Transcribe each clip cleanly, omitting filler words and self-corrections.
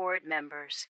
board members.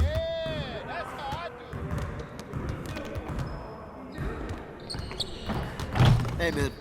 Yeah, that's how I do it. Hey, man.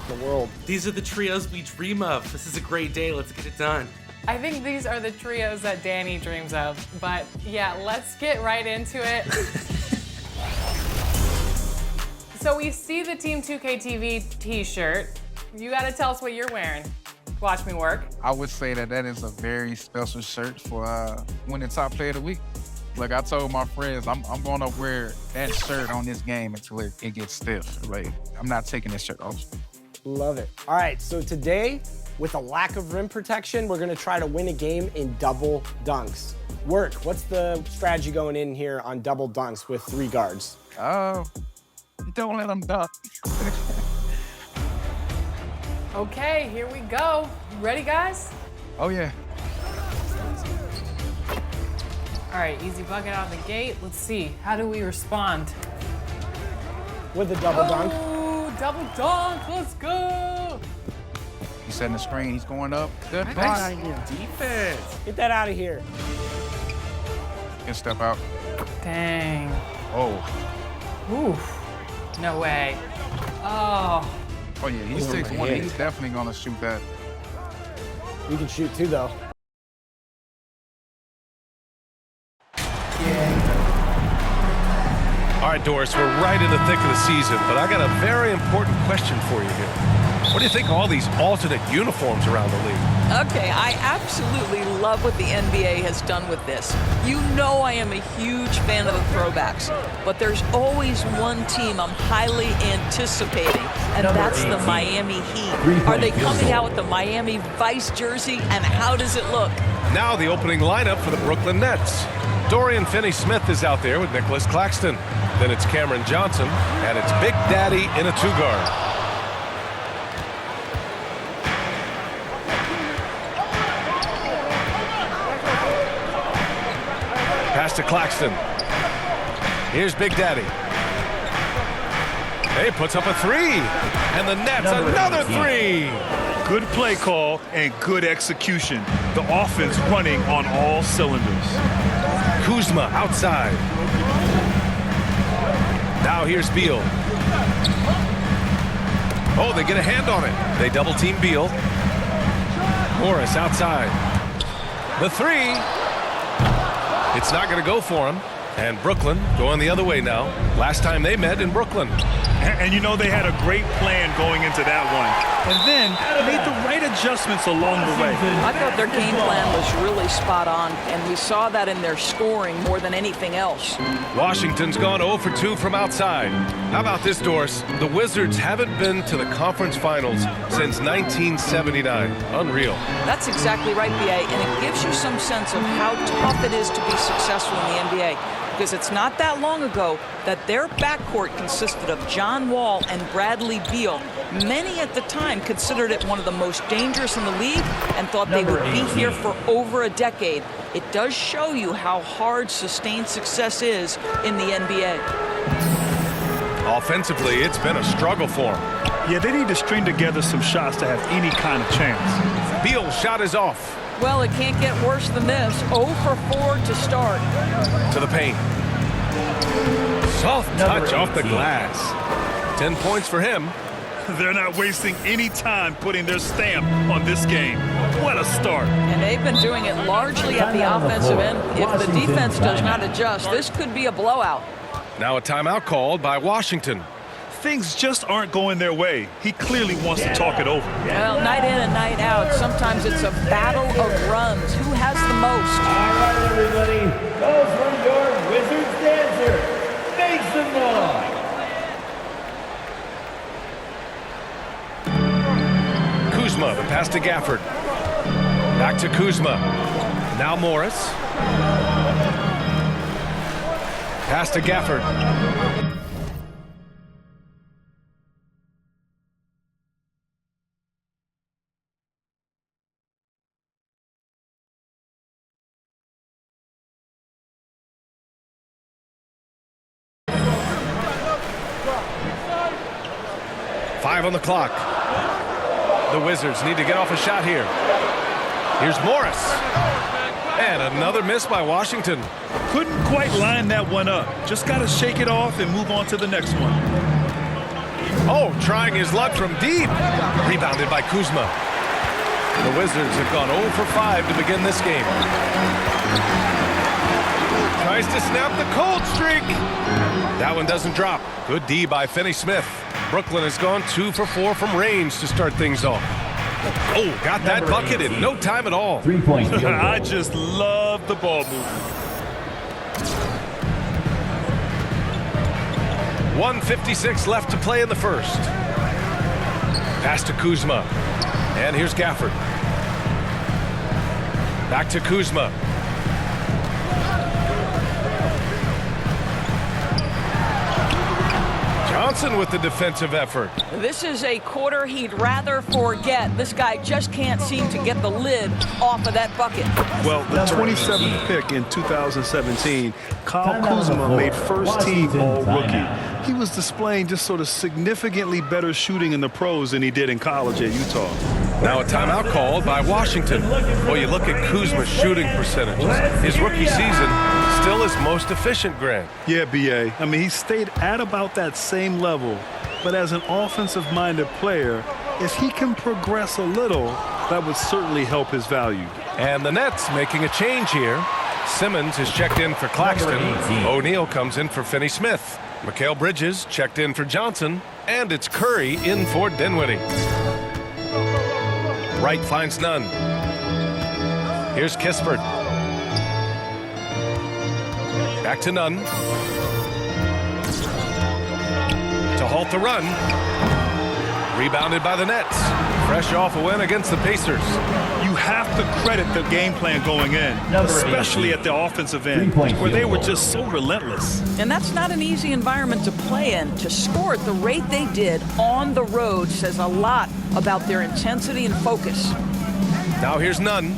The world. These are the trios we dream of. This is a great day. Let's get it done. I think these are the trios that Danny dreams of. But yeah, let's get right into it. So we see the Team 2K TV t-shirt. You gotta tell us what you're wearing. Watch me work. I would say that is a very special shirt for winning top player of the week. Like I told my friends, I'm gonna wear that shirt on this game until it gets stiff. Like I'm not taking this shirt off. Love it. All right, so today, with a lack of rim protection, we're gonna try to win a game in double dunks. Work, what's the strategy going in here on double dunks with 3 guards? Don't let them dunk. Okay, here we go. You ready, guys? Oh yeah. All right, easy bucket out of the gate. Let's see, how do we respond? With a double dunk. Oh, double dunk, let's go. He's setting the screen, he's going up. Good Nice pass. defense. Get that out of here. Good step out. Dang. Oh. Oof. No way. Oh. Oh yeah, he's Over my 6'1". head. He's definitely gonna shoot that. You can shoot too, though. All right, Doris, we're right in the thick of the season, but I got a very important question for you here. What do you think of all these alternate uniforms around the league? Okay, I absolutely love what the NBA has done with this. You know I am a huge fan of the throwbacks, but there's always one team I'm highly anticipating, and that's the Miami Heat. Are they coming out with the Miami Vice jersey, and how does it look? Now the opening lineup for the Brooklyn Nets. Dorian Finney-Smith is out there with Nicholas Claxton. Then it's Cameron Johnson, and it's Big Daddy in a 2-guard. Pass to Claxton. Here's Big Daddy. He puts up a 3. And the Nets, another 3. Good play call and good execution. The offense running on all cylinders. Kuzma outside. Now here's Beal. Oh, they get a hand on it. They double team Beal. Morris outside. The 3. It's not going to go for him. And Brooklyn going the other way now. Last time they met in Brooklyn. And you know they had a great plan going into that one. And then made the right adjustments along the way. I thought their game plan was really spot on, and we saw that in their scoring more than anything else. Washington's gone 0 for 2 from outside. How about this, Doris? The Wizards haven't been to the conference finals since 1979. Unreal. That's exactly right, B.A., and it gives you some sense of how tough it is to be successful in the NBA. Because it's not that long ago that their backcourt consisted of John Wall and Bradley Beal. Many at the time considered it one of the most dangerous in the league and thought they would be here for over a decade. It does show you how hard sustained success is in the NBA. Offensively, it's been a struggle for them. Yeah, they need to string together some shots to have any kind of chance. Beal's shot is off. Well, it can't get worse than this. 0 for 4 to start. To the paint. Soft touch off the glass. 10 points for him. They're not wasting any time putting their stamp on this game. What a start. And they've been doing it largely at the offensive end. If the defense does not adjust, this could be a blowout. Now a timeout called by Washington. Things just aren't going their way. He clearly wants to talk it over. Well, night in and night out, sometimes it's a battle of runs. Who has the most? All right, everybody. Goes from your Wizards dancer, Mason Lloyd. Kuzma, the pass to Gafford. Back to Kuzma. Now Morris. Pass to Gafford. Five on the clock. The Wizards need to get off a shot here. Here's Morris. And another miss by Washington. Couldn't quite line that one up. Just got to shake it off and move on to the next one. Oh, trying his luck from deep. Rebounded by Kuzma. The Wizards have gone 0 for 5 to begin this game. Tries to snap the cold streak. That one doesn't drop. Good D by Finney-Smith. Brooklyn has gone 2 for 4 from range to start things off. Oh, got that bucket in no time at all. 3 points. I just love the ball movement. 1:56 left to play in the first. Pass to Kuzma. And here's Gafford. Back to Kuzma. Johnson with the defensive effort. This is a quarter he'd rather forget. This guy just can't seem to get the lid off of that bucket. Well, the 27th pick in 2017, Kyle Kuzma made first-team All-Rookie. He was displaying just sort of significantly better shooting in the pros than he did in college at Utah. Now a timeout called by Washington. Well, you look at Kuzma's shooting percentages. His rookie season, still his most efficient, Grant. Yeah, B.A. I mean, he stayed at about that same level. But as an offensive-minded player, if he can progress a little, that would certainly help his value. And the Nets making a change here. Simmons is checked in for Claxton. O'Neal comes in for Finney-Smith. Mikal Bridges checked in for Johnson. And it's Curry in for Dinwiddie. Wright finds none. Here's Kispert. Back to Nunn. To halt the run. Rebounded by the Nets. Fresh off a win against the Pacers. You have to credit the game plan going in, especially at the offensive end, where they were just so relentless. And that's not an easy environment to play in. To score at the rate they did on the road says a lot about their intensity and focus. Now here's Nunn.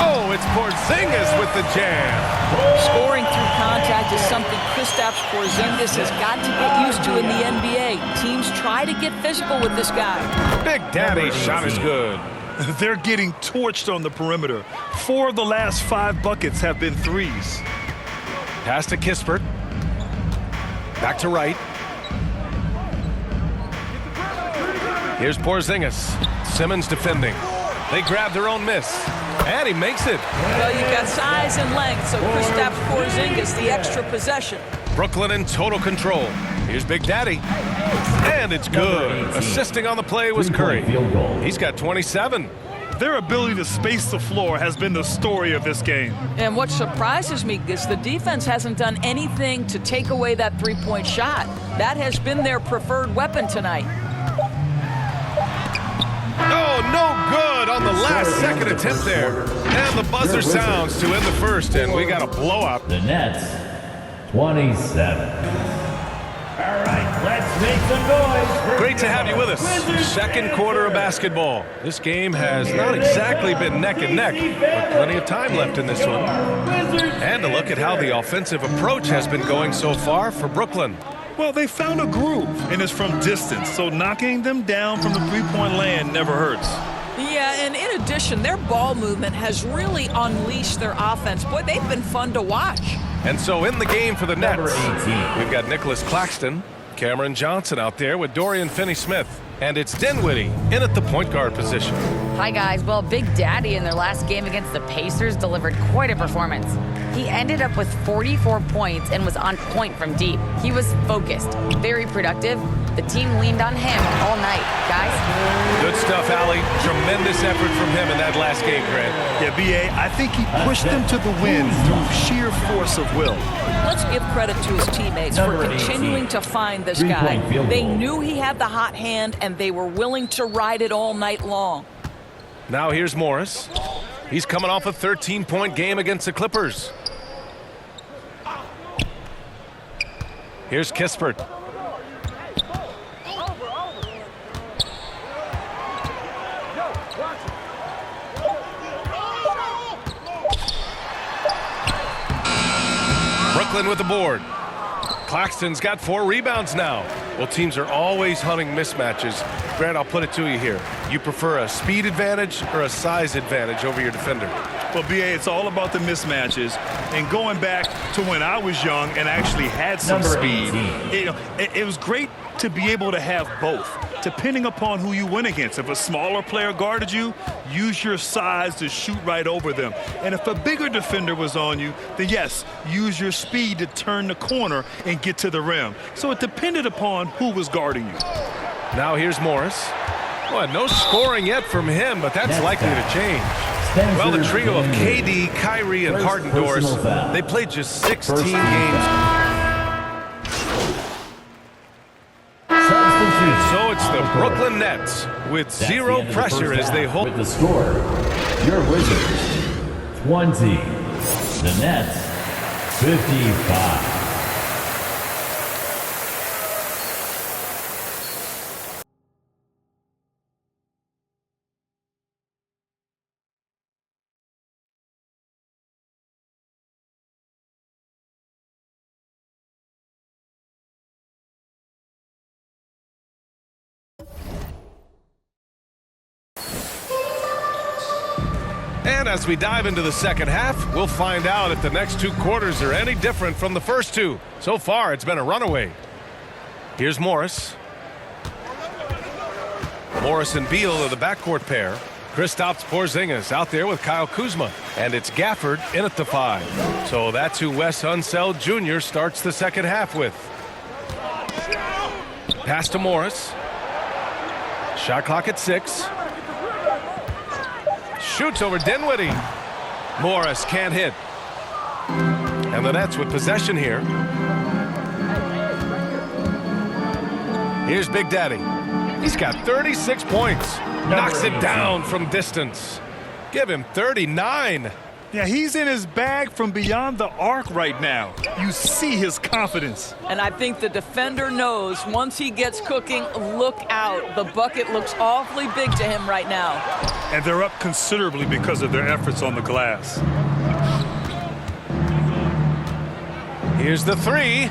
Oh, it's Porzingis with the jam. Scoring through contact is something Kristaps Porzingis has got to get used to in the NBA. Teams try to get physical with this guy. Big Daddy's shot is good. They're getting torched on the perimeter. 4 of the last 5 buckets have been threes. Pass to Kispert. Back to Wright. Here's Porzingis. Simmons defending. They grab their own miss. And he makes it. Well, you've got size and length, so Kristaps Porzingis, the extra possession. Brooklyn in total control. Here's Big Daddy. And it's good. Assisting on the play was Curry. He's got 27. Their ability to space the floor has been the story of this game. And what surprises me is the defense hasn't done anything to take away that three-point shot. That has been their preferred weapon tonight. Oh, no good on the last second attempt there. And the buzzer sounds to end the first, and we got a blowout. The Nets, 27. All right, let's make some noise. Great to have you with us. Second quarter of basketball. This game has not exactly been neck and neck, but plenty of time left in this one. And a look at how the offensive approach has been going so far for Brooklyn. Well, they found a groove, and it's from distance, so knocking them down from the three-point land never hurts. Yeah, and in addition, their ball movement has really unleashed their offense. Boy, they've been fun to watch. And so in the game for the Number Nets, 18. we've got Nicholas Claxton, Cameron Johnson out there with Dorian Finney-Smith. And it's Dinwiddie in at the point guard position. Hi, guys. Well, Big Daddy in their last game against the Pacers delivered quite a performance. He ended up with 44 points and was on point from deep. He was focused, very productive. The team leaned on him all night, guys. Good stuff, Allie. Tremendous effort from him in that last game, Grant. Yeah, B.A., I think he pushed them to the win through sheer force of will. Let's give credit to his teammates Number for continuing 18. to find this guy. Three-point field They goal. knew he had the hot hand, and they were willing to ride it all night long. Now here's Morris. He's coming off a 13-point game against the Clippers. Here's Kispert. Brooklyn with the board. Claxton's got 4 rebounds now. Well, teams are always hunting mismatches. Grant, I'll put it to you here. You prefer a speed advantage or a size advantage over your defender? Well, B.A., it's all about the mismatches. And going back to when I was young and actually had some Number speed, 18. it was great to be able to have both, depending upon who you went against. If a smaller player guarded you, use your size to shoot right over them. And if a bigger defender was on you, then yes, use your speed to turn the corner and get to the rim. So it depended upon who was guarding you. Now here's Morris. Well, no scoring yet from him, but that's Next likely foul. to change. Spencer Well, the trio of Dinwiddie. KD, Kyrie, and First Harden, Doris, personal foul. they played just 16 First team. games. Substitution. So it's the On court. Brooklyn Nets with That's the zero end of the pressure first as they half. hold. With the score, your Wizards 20, the Nets 55. And as we dive into the second half, we'll find out if the next 2 quarters are any different from the first 2. So far, it's been a runaway. Here's Morris. Morris and Beal are the backcourt pair. Kristaps Porzingis out there with Kyle Kuzma. And it's Gafford in at the 5. So that's who Wes Unseld Jr. starts the second half with. Pass to Morris. Shot clock at 6. Shoots over Dinwiddie. Morris can't hit. And the Nets with possession here. Here's Big Daddy. He's got 36 points. Knocks it down from distance. Give him 39. Yeah, he's in his bag from beyond the arc right now. You see his confidence. And I think the defender knows once he gets cooking, look out. The bucket looks awfully big to him right now. And they're up considerably because of their efforts on the glass. Here's the 3.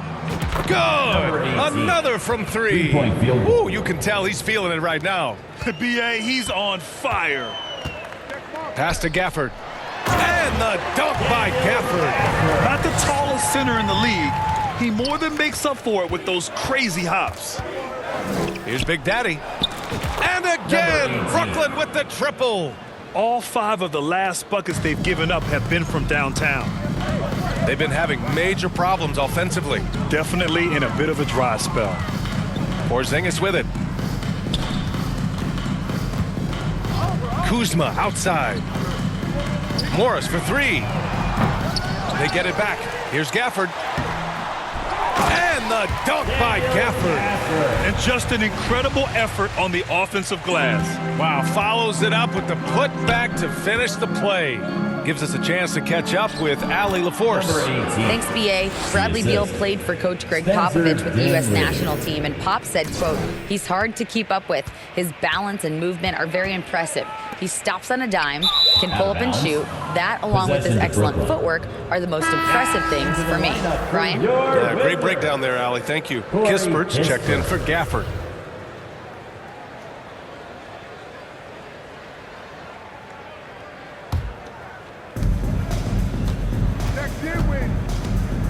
Good. 18. Another from 3. Three-point field goal. Ooh, you can tell he's feeling it right now. B.A., he's on fire. Pass to Gafford. And the dunk by Gafford. Not the tallest center in the league. He more than makes up for it with those crazy hops. Here's Big Daddy. And again, Number 18. Brooklyn with the triple. All 5 of the last buckets they've given up have been from downtown. They've been having major problems offensively. Definitely in a bit of a dry spell. Porzingis with it. Kuzma outside. Morris for 3. They get it back. Here's Gafford. And the dunk by Gafford. And just an incredible effort on the offensive glass. Wow, follows it up with the putback to finish the play. Gives us a chance to catch up with Allie LaForce. Number 18. Thanks, B.A. Bradley Beal played for Coach Greg Spencer Popovich with the U.S. Dinwiddie. national team, and Pop said, quote, he's hard to keep up with. His balance and movement are very impressive. He stops on a dime, can pull up and shoot. That, along with his Possession to excellent Brooklyn. footwork, are the most impressive things for me. Ryan? Yeah, great breakdown there, Allie. Thank you. Corey Kispert's checked in for Gafford.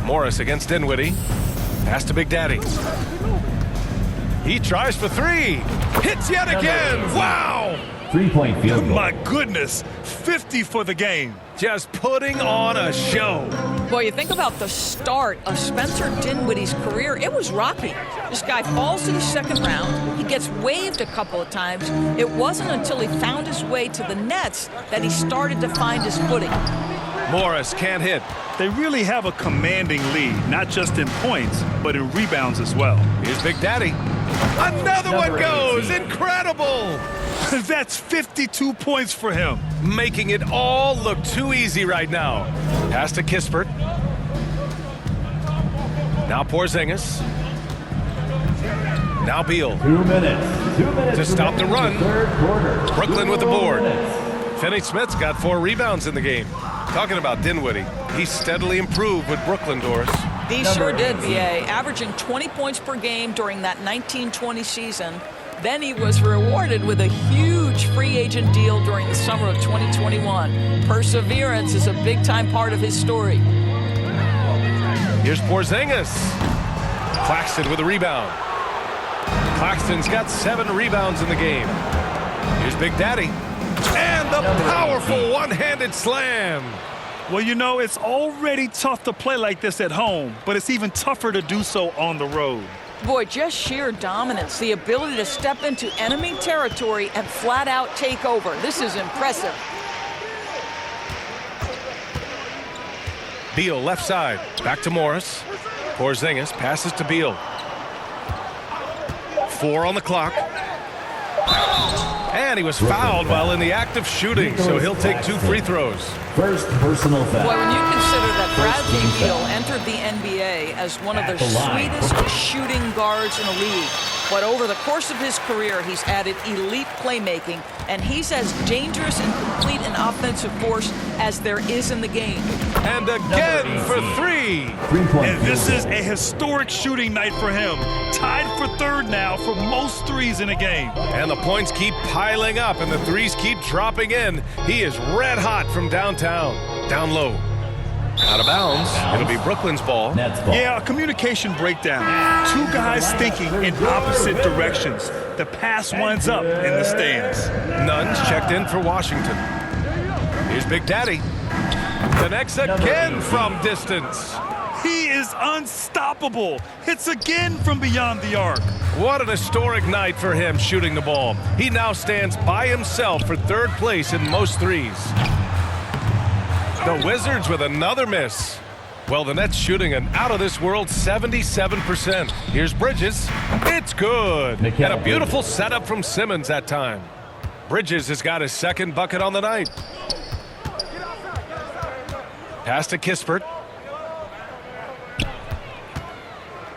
Morris against Dinwiddie. Pass to Big Daddy. He tries for three. Hits yet again. Wow! 3-point field goal. My goodness, 50 for the game. Just putting on a show. Boy, you think about the start of Spencer Dinwiddie's career, it was rocky. This guy falls to the second round. He gets waived a couple of times. It wasn't until he found his way to the Nets that he started to find his footing. Morris can't hit. They really have a commanding lead, not just in points, but in rebounds as well. Here's Big Daddy. Another one goes. Incredible. That's 52 points for him. Making it all look too easy right now. Pass to Kispert. Now Porzingis. Now Beal. 2 minutes. 2 minutes To stop the run. Third quarter. Brooklyn with the board. 2 minutes. Finney-Smith's got 4 rebounds in the game. Talking about Dinwiddie, he steadily improved with Brooklyn, Doris. He sure did, VA, averaging 20 points per game during that 1920 season. Then he was rewarded with a huge free agent deal during the summer of 2021. Perseverance is a big-time part of his story. Here's Porzingis. Claxton with a rebound. Claxton's got 7 rebounds in the game. Here's Big Daddy. And the powerful one-handed slam. Well, you know, it's already tough to play like this at home, but it's even tougher to do so on the road. Boy, just sheer dominance, the ability to step into enemy territory and flat out take over. This is impressive. Beal left side. Back to Morris. Porzingis passes to Beal. 4 on the clock. And he was fouled while in the act of shooting, so he'll take 2 free throws. First personal foul. Boy, when you consider that Bradley First team Beal foul. entered the NBA as one of the At the line. sweetest shooting guards in the league, but over the course of his career, he's added elite playmaking, and he's as dangerous and complete an offensive force as there is in the game. And again for 3. 3-point And this field is a historic shooting night for him. Tied for third now for most threes in a game. And the points keep piling up and the threes keep dropping in. He is red hot from downtown. Down low. Out of bounds. It'll be Brooklyn's ball. Nets ball. Yeah, a communication breakdown. 2 guys thinking in opposite directions. The pass winds up in the stands. Nunn's checked in for Washington. Here's Big Daddy. Connects again from distance. He is unstoppable. Hits again from beyond the arc. What an historic night for him shooting the ball. He now stands by himself for 3rd place in most threes. The Wizards with another miss. Well, the Nets shooting an out-of-this-world 77%. Here's Bridges. It's good. And a beautiful setup from Simmons that time. Bridges has got his 2nd bucket on the night. Pass to Kispert.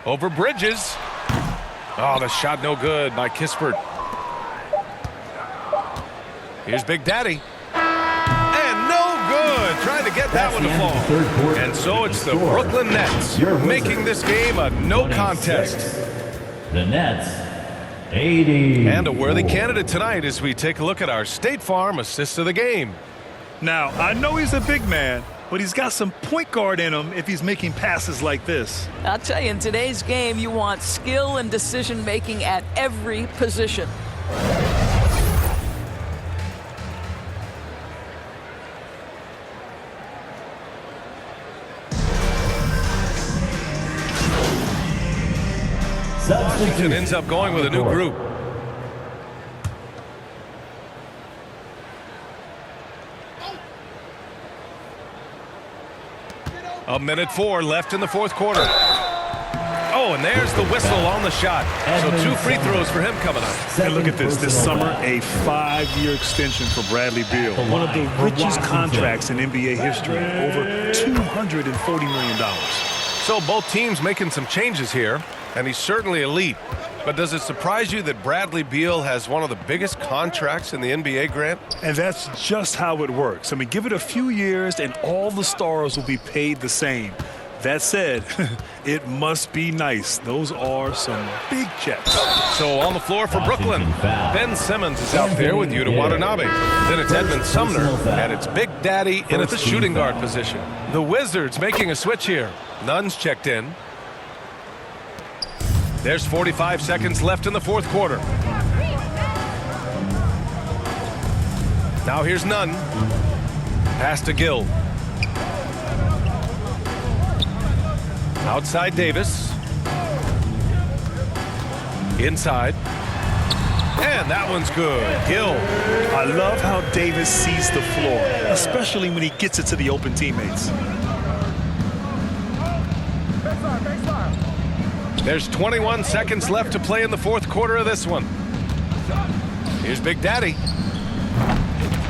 Over Bridges. Oh, the shot no good by Kispert. Here's Big Daddy. And no good. Trying to get that one to fall. And so it's the Brooklyn Nets making this game a no contest. The Nets, 80. And a worthy candidate tonight as we take a look at our State Farm assist of the game. Now, I know he's a big man, but he's got some point guard in him if he's making passes like this. I'll tell you, in today's game, you want skill and decision-making at every position. Washington ends up going with a new group. A minute 4 left in the 4th quarter. Oh, and there's the whistle on the shot. So 2 free throws for him coming up. And look at this. This summer, a 5-year extension for Bradley Beal. One of the richest contracts in NBA history. Over $240 million. So both teams making some changes here, and he's certainly elite. But does it surprise you that Bradley Beal has one of the biggest contracts in the NBA, Grant? And that's just how it works. I mean, give it a few years and all the stars will be paid the same. That said, it must be nice. Those are some big checks. So on the floor for Brooklyn, Ben Simmons is out there with Yuta Watanabe. Then it's Edmund Sumner, and it's Big Big Daddy in at the shooting guard position. The Wizards making a switch here. Nunn's checked in. There's 45 seconds left in the fourth quarter. Now here's Nunn. Pass to Gill. Outside Davis. Inside. And that one's good. Gill. I love how Davis sees the floor, especially when he gets it to the open teammates. There's 21 seconds left to play in the fourth quarter of this one. Here's Big Daddy.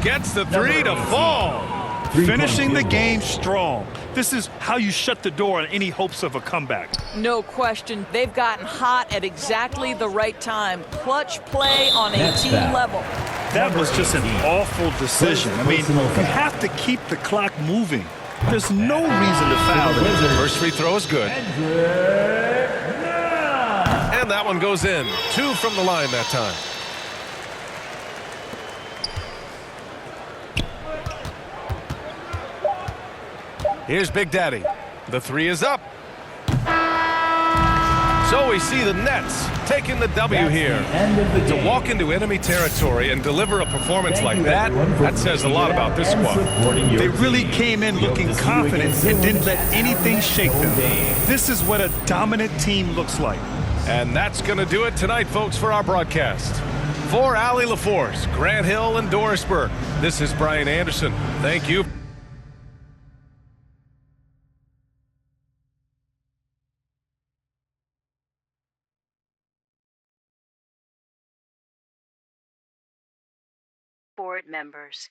Gets the three to fall. Finishing the game strong. This is how you shut the door on any hopes of a comeback. No question. They've gotten hot at exactly the right time. Clutch play on a team level. That was just an awful decision. I mean, you have to keep the clock moving. There's no reason to foul it. First free throw is good. And that one goes in. 2 from the line that time. Here's Big Daddy. The three is up. So we see the Nets taking the W here. To walk into enemy territory and deliver a performance like that, that says a lot about this squad. They really came in looking confident and didn't let anything shake them. This is what a dominant team looks like. And that's going to do it tonight, folks, for our broadcast. For Allie LaForce, Grant Hill, and Doris Burke, this is Brian Anderson. Thank you. Board members.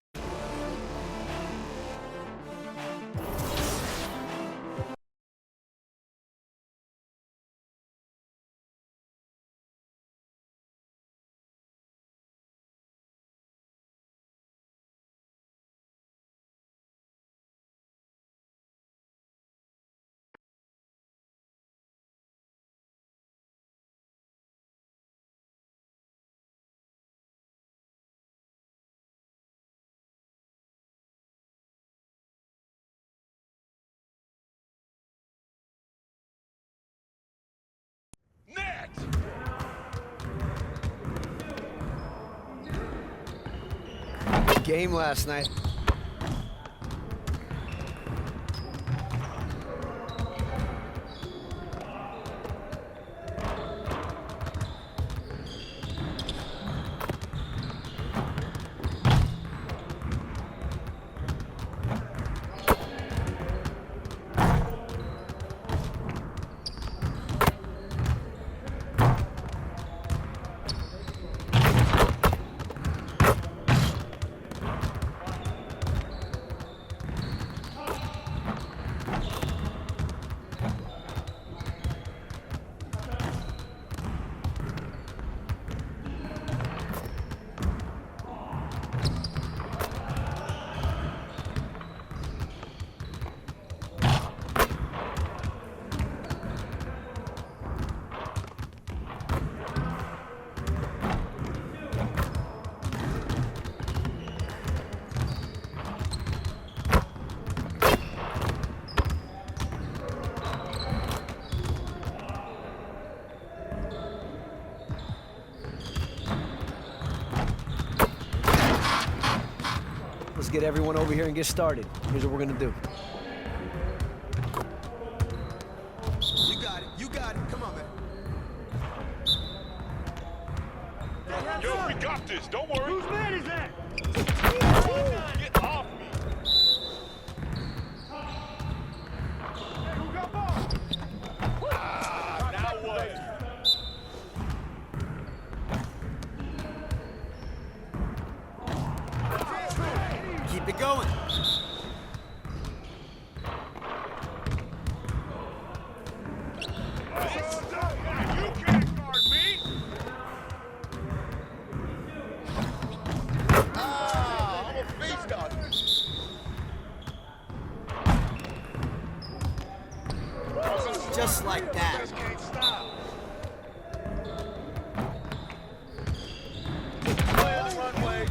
Game last night. Let's get everyone over here and get started. Here's what we're gonna do. You got it. You got it. Come on, man. Yo, we got this. Don't worry. Whose man is that? Get off me. Hey, who got ball? Now what? Keep it going. You can't guard me. I'm a face dog. Just like that. Just can't stop. Clear the runway.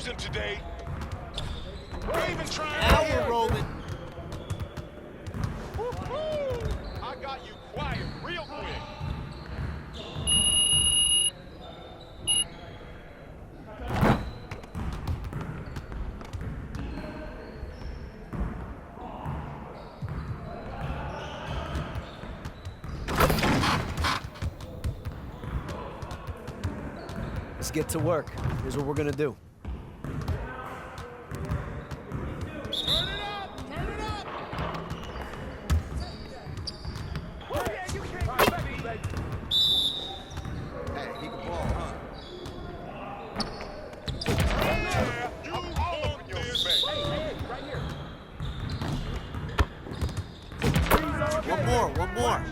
losing today. Ravens trying. Now we're rolling. I got you quiet real quick. Let's get to work. Here's what we're gonna do. One more.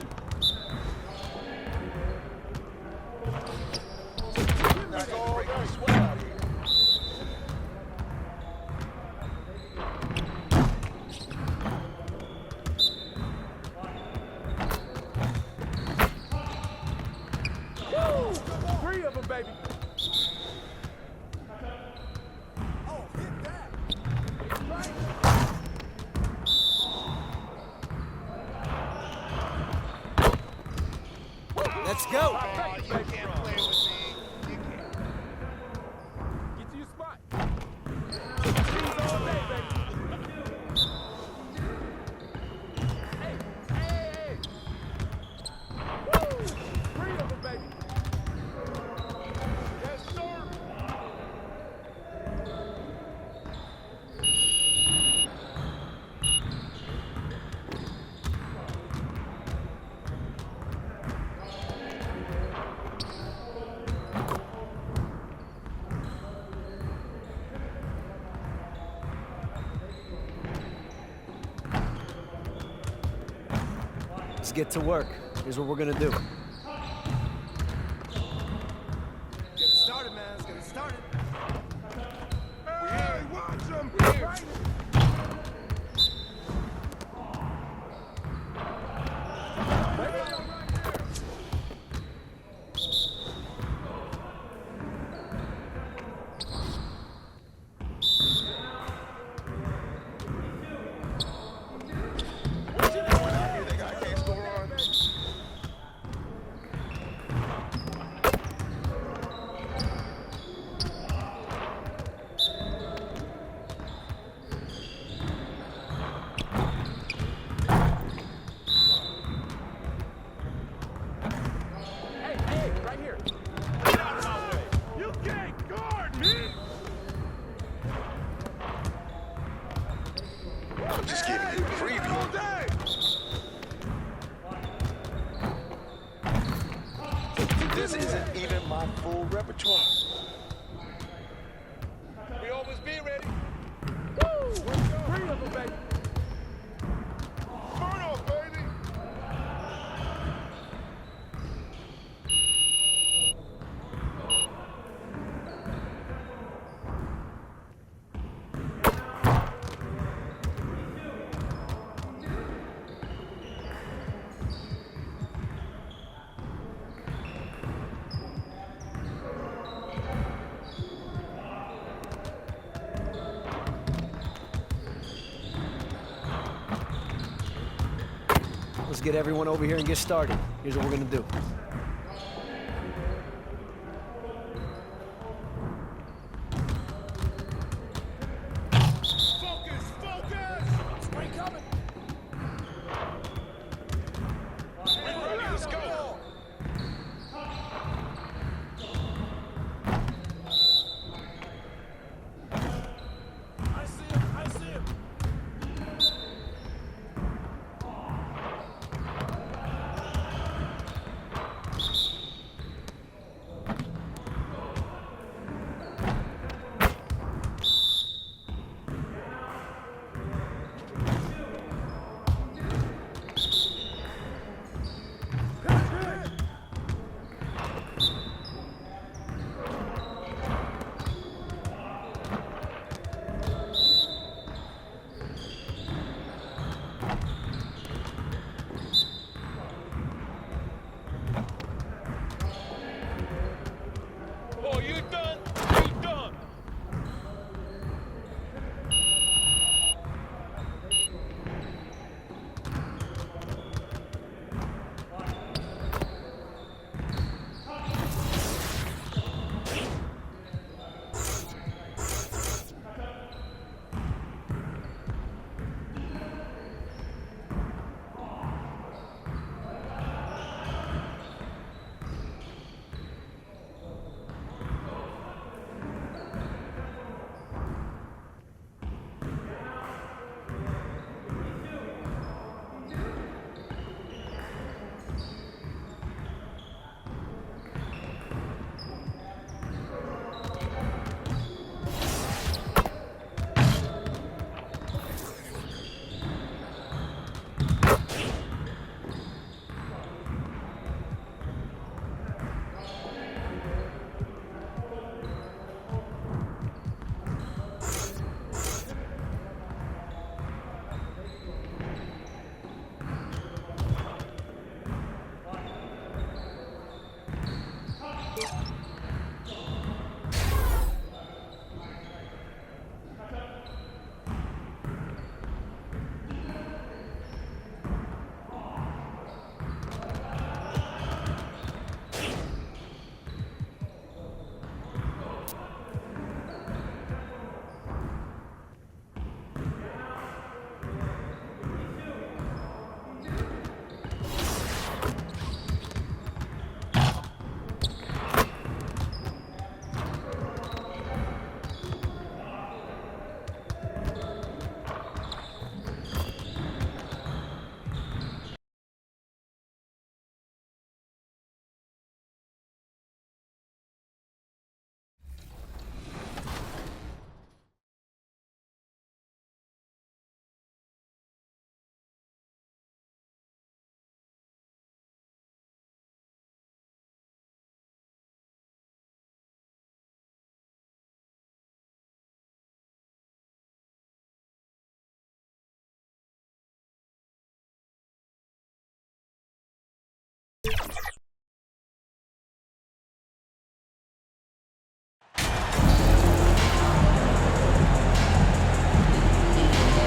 Three of them, baby. Let's go. You can't play with me. You can't. Get to your spot. Threes all day, baby. Hey. Woo! Three of them, baby. Yes, sir. Let's get to work. Here's what we're gonna do. Get it started, man. Let's get it started. Hey, watch them. Hey, right here. Get out of my way. You can't guard me. I'm just giving you a preview. All day. This isn't even my full repertoire. We always be ready. Woo! Three of them, baby. Burn off, baby. Let's get everyone over here and get started. Here's what we're gonna do. Focus! Spring coming! Spring ready, let's go! I see him!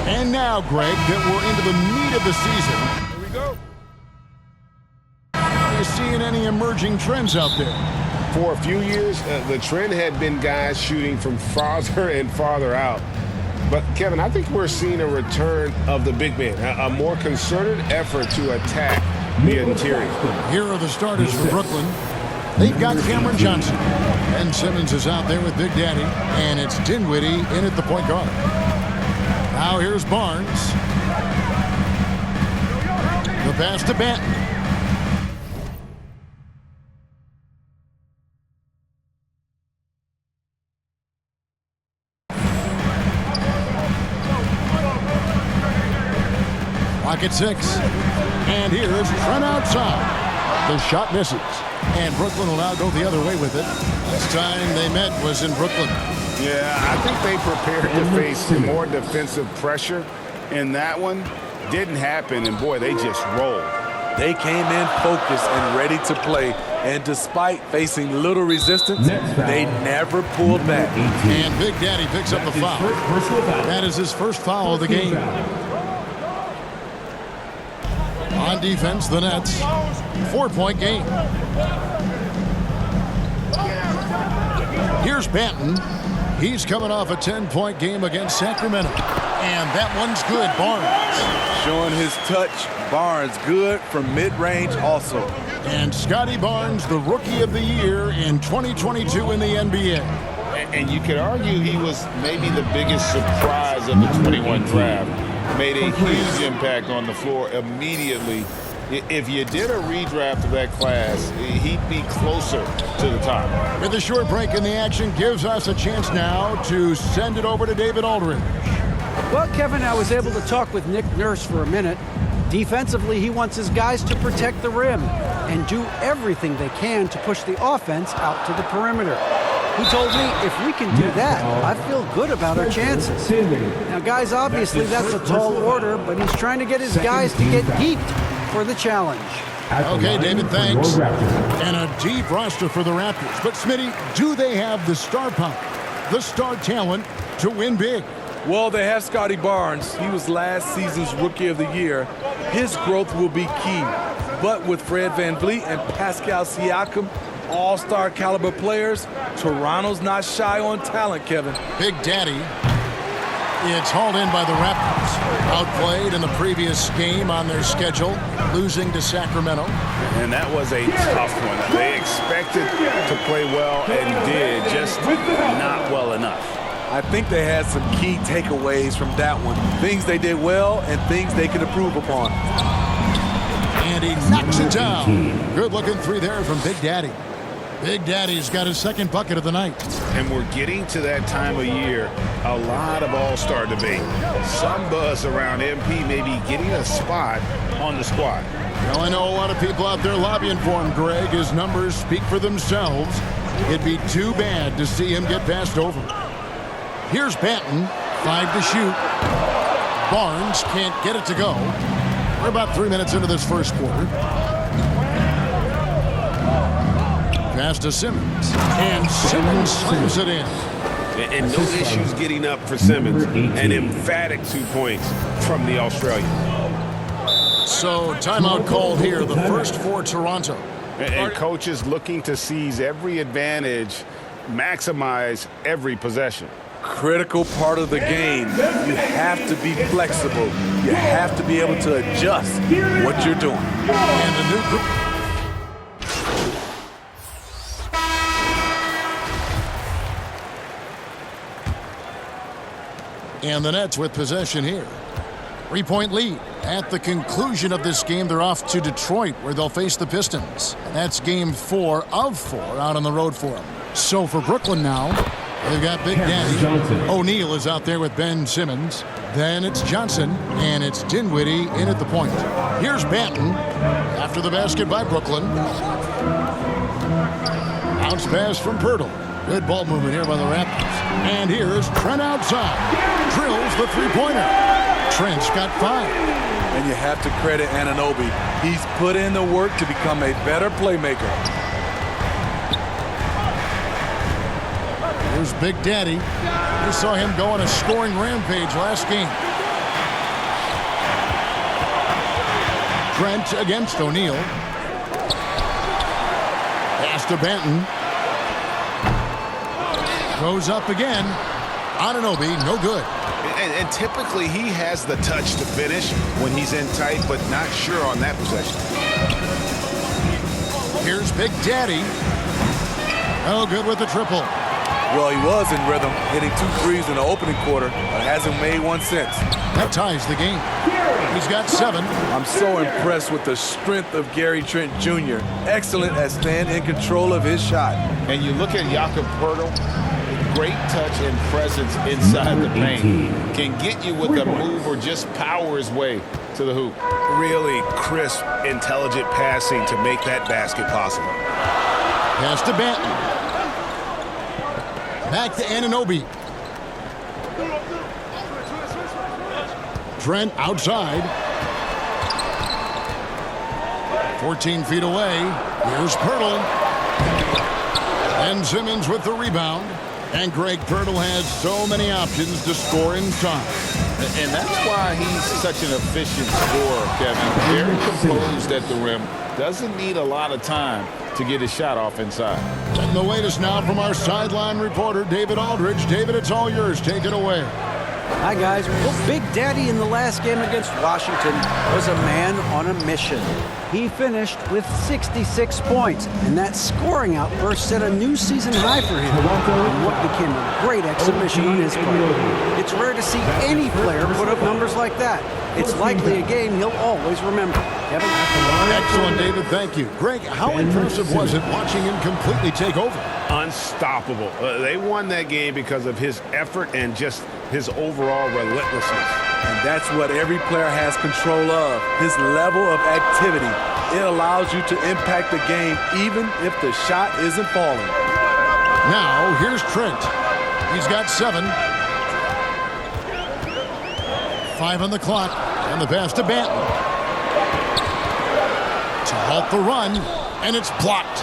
And now, Greg, that we're into the meat of the season. Here we go. Are you seeing any emerging trends out there? For a few years, the trend had been guys shooting from farther and farther out. But, Kevin, I think we're seeing a return of the big man, a more concerted effort to attack the interior. Here are the starters for Brooklyn. They've got Cameron Johnson. Ben Simmons is out there with Big Daddy. And it's Dinwiddie in at the point guard. Now here's Barnes. The pass to Banton. Clock at 6. And here's Trent outside. The shot misses. And Brooklyn will now go the other way with it. Last time they met was in Brooklyn. Yeah, I think they prepared to face more defensive pressure. And that one didn't happen. And, boy, they just rolled. They came in focused and ready to play. And despite facing little resistance, they never pulled back. And Big Daddy picks up the foul. That is his first foul of the game. On defense, the Nets. 4-point game. Here's Banton. He's coming off a 10-point game against Sacramento. And that one's good. Barnes. Showing his touch. Barnes good from mid-range also. And Scotty Barnes, the Rookie of the Year in 2022 in the NBA. And you could argue he was maybe the biggest surprise of the 21 draft. Made a huge impact on the floor immediately. If you did a redraft of that class, he'd be closer to the top. With a short break in the action, gives us a chance now to send it over to David Aldridge. Well, Kevin, I was able to talk with Nick Nurse for a minute. Defensively, he wants his guys to protect the rim and do everything they can to push the offense out to the perimeter. He told me if we can do that, I feel good about our chances. Now, guys, obviously that's a tall order, but he's trying to get his guys to get deep for the challenge. Okay, David, thanks. And a deep roster for the Raptors. But, Smitty, do they have the star power, the star talent to win big? Well, they have Scotty Barnes. He was last season's Rookie of the Year. His growth will be key. But with Fred VanVleet and Pascal Siakam, all-star caliber players, Toronto's not shy on talent, Kevin. Big Daddy. It's hauled in by the Raptors. Outplayed in the previous game on their schedule, losing to Sacramento. And that was a tough one. They expected to play well and did, just not well enough. I think they had some key takeaways from that one. Things they did well and things they could improve upon. And he knocks it down. Good-looking three there from Big Daddy. Big Daddy's got his second bucket of the night. And we're getting to that time of year, a lot of all-star debate. Some buzz around MP maybe getting a spot on the squad. Well, I know a lot of people out there lobbying for him, Greg. His numbers speak for themselves. It'd be too bad to see him get passed over. Here's Banton, 5 to shoot. Barnes can't get it to go. We're about 3 minutes into this first quarter. Pass to Simmons. And Simmons slams it in. And no issues getting up for Simmons. An emphatic 2 points from the Australian. So timeout called here, the first for Toronto. And coaches looking to seize every advantage, maximize every possession. Critical part of the game. You have to be flexible. You have to be able to adjust what you're doing. And a new group. And the Nets with possession here. 3-point lead. At the conclusion of this game, they're off to Detroit, where they'll face the Pistons. And that's game 4 of 4 out on the road for them. So for Brooklyn now, they've got Big Daddy. O'Neal is out there with Ben Simmons. Then it's Johnson, and it's Dinwiddie in at the point. Here's Banton after the basket by Brooklyn. Bounce pass from Pirtle. Good ball movement here by the Raptors. And here's Trent outside. Drills the three-pointer. Trent's got 5. And you have to credit Anunoby. He's put in the work to become a better playmaker. Here's Big Daddy. We saw him go on a scoring rampage last game. Trent against O'Neal. Pass to Banton. Goes up again. Anunoby, no good. And typically he has the touch to finish when he's in tight, but not sure on that possession. Here's Big Daddy. Oh, good with the triple. Well, he was in rhythm, hitting 2 threes in the opening quarter, but hasn't made one since. That ties the game. He's got 7. I'm so impressed with the strength of Gary Trent Jr. Excellent at staying in control of his shot. And you look at Jakob Poeltl, great touch and presence inside the paint. Can get you with a move or just power his way to the hoop. Really crisp, intelligent passing to make that basket possible. Pass to Banton. Back to Anunoby. Trent outside. 14 feet away. Here's Poeltl. And Simmons with the rebound. And Greg Poeltl has so many options to score inside. And that's why he's such an efficient scorer, Kevin. Very composed at the rim. Doesn't need a lot of time to get his shot off inside. And the latest now from our sideline reporter, David Aldridge. David, it's all yours. Take it away. Hi, guys. Well, Big Daddy in the last game against Washington was a man on a mission. He finished with 66 points, and that scoring outburst set a new season high for him in what became a great exhibition on his part. It's rare to see any player put up numbers like that. It's likely a game he'll always remember. Kevin? Excellent, David. Thank you. Greg, how impressive was it watching him completely take over? Unstoppable. They won that game because of his effort and just his overall relentlessness. And that's what every player has control of, his level of activity. It allows you to impact the game even if the shot isn't falling. Now, here's Trent. He's got 7. 5 on the clock, and the pass to Banton. To halt the run, and it's blocked.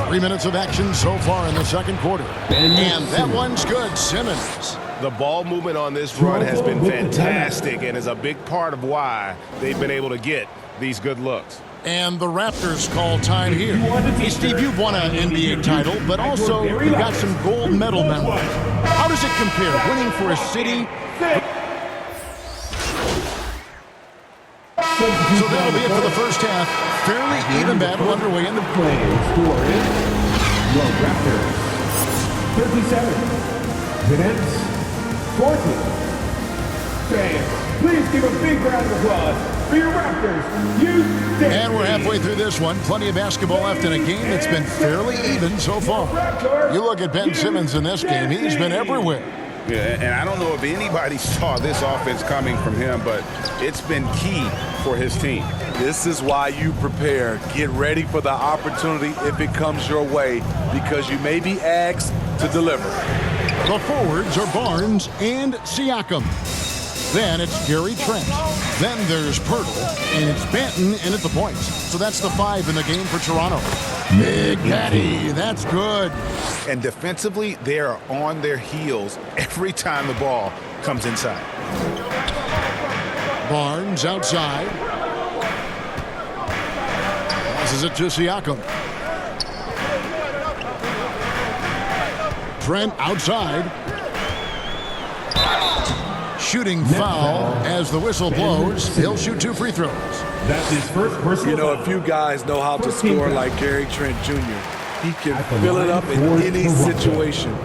3 minutes of action so far in the second quarter. And that one's good. Simmons. The ball movement on this run has been fantastic and is a big part of why they've been able to get these good looks. And the Raptors call time here. Hey, Steve, you've won an NBA title, but also you've got some gold medal memories. How does it compare, winning for a city? So that'll be it for the first half. Fairly even battle underway in the play. Score is your Raptors 37, the Nets 40. Fans, please give a big round of applause for your Raptors. And we're halfway through this one. Plenty of basketball left in a game that's been fairly even so far. You look at Ben Simmons in this game, he's been everywhere. Yeah, and I don't know if anybody saw this offense coming from him, but it's been key for his team. This is why you prepare. Get ready for the opportunity if it comes your way, because you may be asked to deliver. The forwards are Barnes and Siakam. Then it's Gary Trent. Then there's Poeltl, and it's Banton in at the points. So that's the 5 in the game for Toronto. Big Daddy, that's good. And defensively, they are on their heels every time the ball comes inside. Barnes outside. Passes it to Siakam. Trent outside. Shooting foul as the whistle blows. He'll shoot 2 free throws. That's his first personal. You know, a few guys know how to score like Gary Trent Jr. He can fill it up in any situation,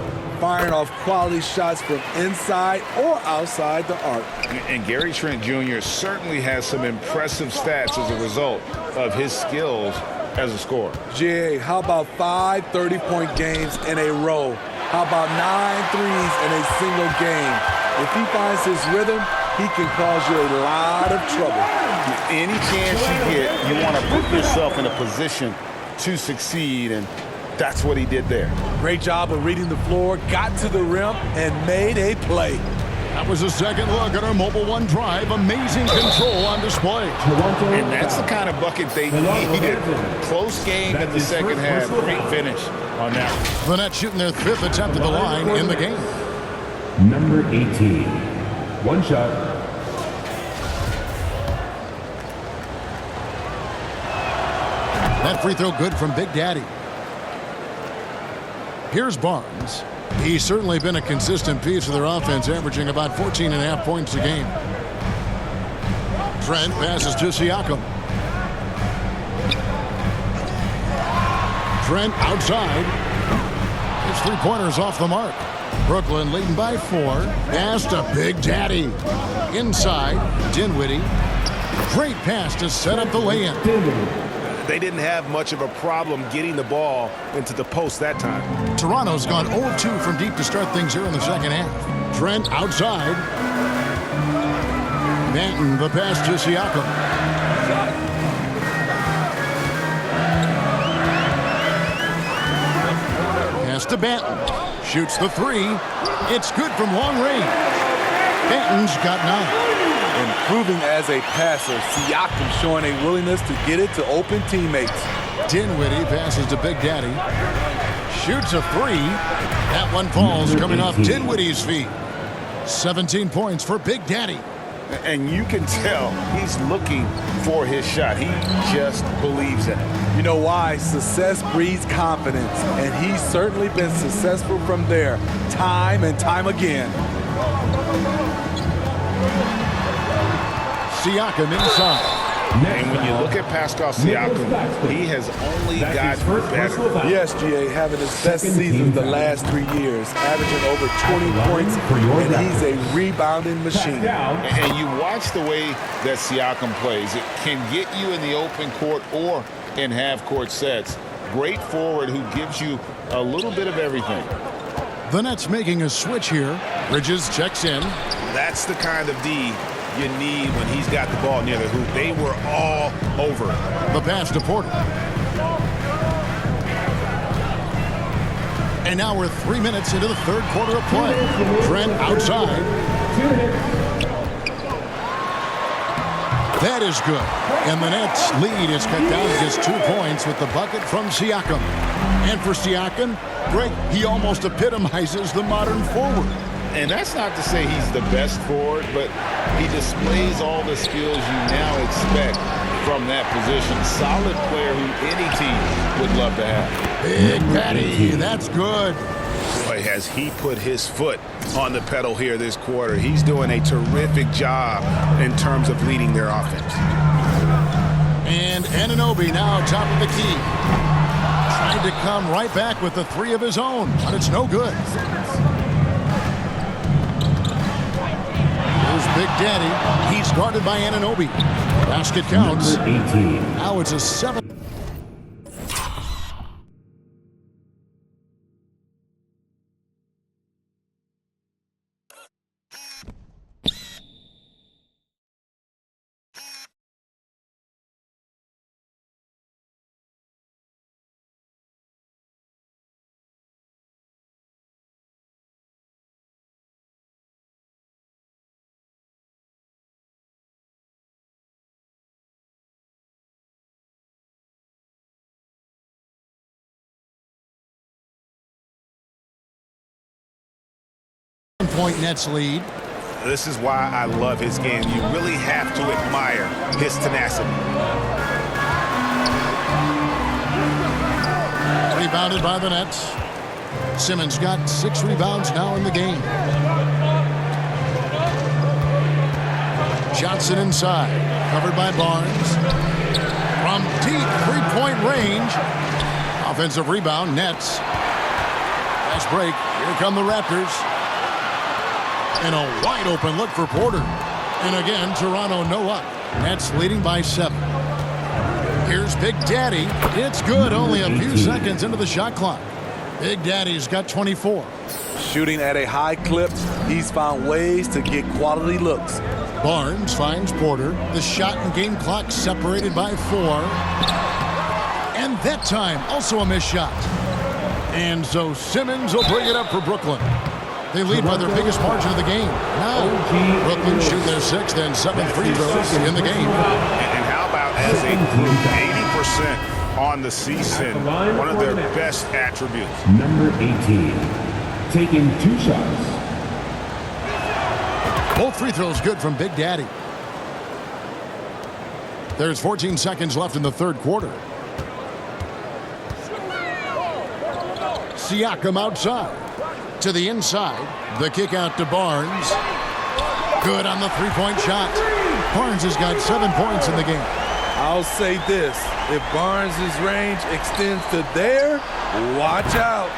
firing off quality shots from inside or outside the arc. And Gary Trent Jr. certainly has some impressive stats as a result of his skills as a scorer. GA, how about 5 30-point games in a row? How about 9 threes in a single game? If he finds his rhythm, he can cause you a lot of trouble. Any chance you get, you want to put yourself in a position to succeed, and that's what he did there. Great job of reading the floor, got to the rim, and made a play. That was a second look at our Mobile One drive. Amazing control on display. And that's the kind of bucket they needed. Close game in the second half. Great finish on that one. The Nets shooting their 5th attempt at the line in the game. Number 18. One shot. That free throw good from Big Daddy. Here's Barnes. He's certainly been a consistent piece of their offense, averaging about 14.5 points a game. Trent passes to Siakam. Trent outside. His three-pointer's off the mark. Brooklyn leading by 4. Pass to Big Daddy. Inside, Dinwiddie. Great pass to set up the lay-in. They didn't have much of a problem getting the ball into the post that time. Toronto's gone 0-2 from deep to start things here in the second half. Trent outside. Banton, the pass to Siakam. Pass to Banton. Shoots the 3. It's good from long range. Banton's got 9. Improving as a passer, Siakam showing a willingness to get it to open teammates. Dinwiddie passes to Big Daddy. Shoots a 3. That one falls coming off Dinwiddie's feet. 17 points for Big Daddy. And you can tell he's looking for his shot. He just believes in it. You know why? Success breeds confidence, and he's certainly been successful from there, time and time again. Siakam inside. And when you look at Pascal Siakam, he has only gotten better. Yes, GA, having his best season the last 3 years, averaging over 20 points, and he's a rebounding machine. And you watch the way that Siakam plays. It can get you in the open court or in half-court sets. Great forward who gives you a little bit of everything. The Nets making a switch here. Bridges checks in. That's the kind of D you need when he's got the ball near the hoop. They were all over. The pass to Porter. And now we're 3 minutes into the third quarter of play. Trent outside. That is good. And the Nets lead is cut down to just 2 points with the bucket from Siakam. And for Siakam, Greg, he almost epitomizes the modern forward. And that's not to say he's the best forward, but he displays all the skills you now expect from that position. Solid player who any team would love to have. Big Daddy, that's good. Boy, has he put his foot on the pedal here this quarter. He's doing a terrific job in terms of leading their offense. And Anunoby now top of the key. Trying to come right back with the 3 of his own, but it's no good. Big Daddy. He's guarded by Anunoby. Basket counts. Now it's a 7. Point Nets lead. This is why I love his game. You really have to admire his tenacity. Rebounded by the Nets. Simmons got 6 rebounds now in the game. Johnson inside. Covered by Barnes. From deep 3-point range. Offensive rebound, Nets. Fast break. Here come the Raptors. And a wide open look for Porter. And again, Toronto no luck. Nets leading by 7. Here's Big Daddy. It's good. Only a few seconds into the shot clock. Big Daddy's got 24. Shooting at a high clip, he's found ways to get quality looks. Barnes finds Porter. The shot and game clock separated by 4. And that time, also a missed shot. And so Simmons will bring it up for Brooklyn. They lead by their biggest margin of the game. Now, Brooklyn shoot their 6th and 7th free throws in the game. And how about as a group, 80% on the season, one of their best attributes. Number 18, taking 2 shots. Both free throws good from Big Daddy. There's 14 seconds left in the third quarter. Siakam outside. To the inside. The kick out to Barnes. Good on the three-point shot. Barnes has got 7 points in the game. I'll say this. If Barnes' range extends to there, watch out.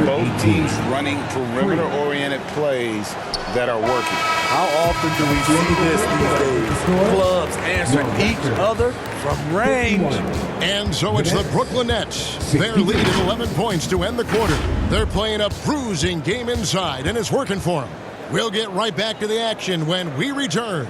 Both teams running perimeter-oriented plays that are working. How often do we see this these days? Clubs answer each other from range. And so it's the Brooklyn Nets. Their lead at 11 points to end the quarter. They're playing a bruising game inside, and it's working for them. We'll get right back to the action when we return.